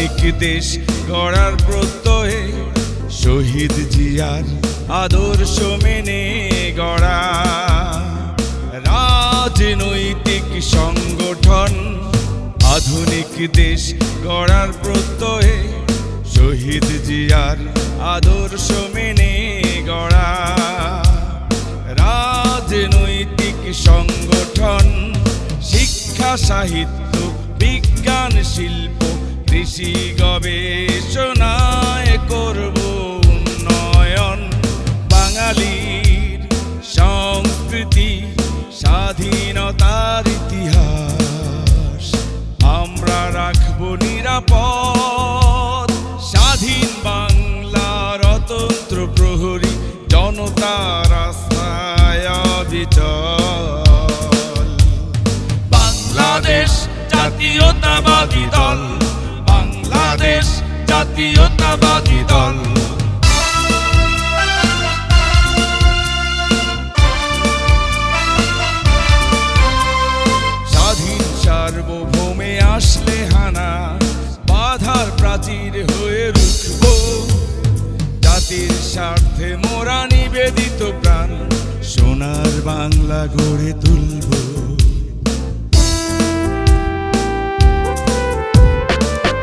আধুনিক দেশ গড়ার প্রত্যয়ে শহীদ জিয়ার আদর্শ মেনে গড়া রাজনৈতিক সংগঠন। আধুনিক দেশ গড়ার প্রত্যয়ে শহীদ জিয়ার আদর্শ মেনে গড়া রাজনৈতিক সংগঠন। শিক্ষা, সাহিত্য, বিজ্ঞান, শিল্প, কৃষি, গবেষণায় করব উন্নয়ন। বাঙালির সংস্কৃতি, স্বাধীনতার ইতিহাস আমরা রাখব নিরাপদ। স্বাধীন বাংলার অতন্ত্র প্রহরী, জনতার রাস্তায় অবিচল। বাংলাদেশ জাতীয়তাবাদী দল, বাংলাদেশ জাতীয়তাবাদী দল। স্বাধীন সার্বভৌমে আসলে হানা, বাধার প্রাচীর হয়ে রুখব। জাতির স্বার্থে মোরা নিবেদিত প্রাণ, সোনার বাংলা গড়ে তুলব।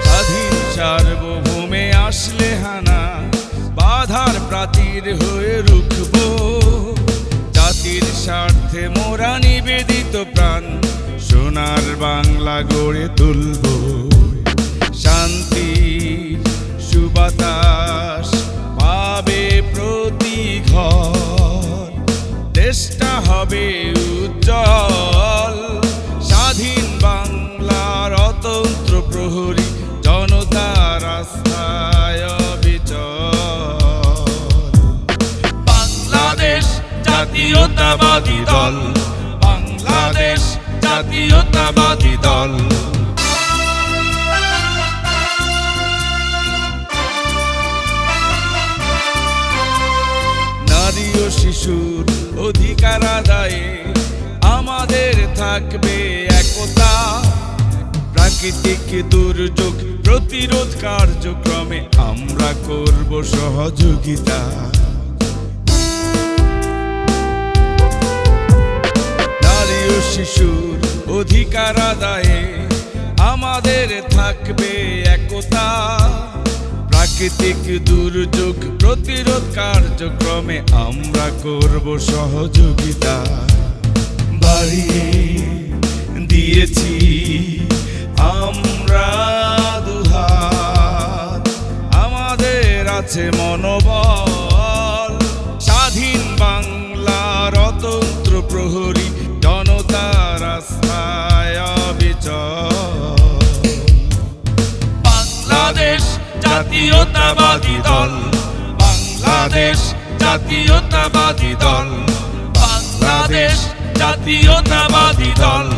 স্বাধীন সার্বভৌমে আসলে হানা, বাধার প্রাচীর হয়ে রুখব। জাতির স্বার্থে মোরা নিবেদিত প্রাণ, সোনার বাংলা গড়ে তুলব। শান্তির সুবাতাস পাবে প্রতি ঘর, দেশটা হবে উজ্জ্বল। স্বাধীন বাংলার অতন্ত্র প্রহরী, জনতার রাস্তায় অবিচল। বাংলাদেশ জাতীয়তাবাদী দল, বাংলাদেশ জাতীয়তাবাদী দল। নারী ও শিশুর অধিকার আদায়ে আমাদের থাকবে একতা। প্রাকৃতিক দুর্যোগ প্রতিরোধ কার্যক্রমে আমরা করব সহযোগিতা। নারী ও শিশুর অধিকার আদায়ে আমাদের থাকবে একতা। প্রাকৃতিক দুর্যোগ প্রতিরোধ কার্যক্রমে আমরা করব সহযোগিতা। বাড়িয়ে দিয়েছি আমরা দুহাত, আমাদের আছে মনোবল। স্বাধীন বাংলার অতন্ত্র প্রহরী, জনতার রাস্তায় অবিচল। বাংলাদেশ জাতীয়তাবাদী দল, বাংলাদেশ জাতীয়তাবাদী দল, বাংলাদেশ জাতীয়তাবাদী দল।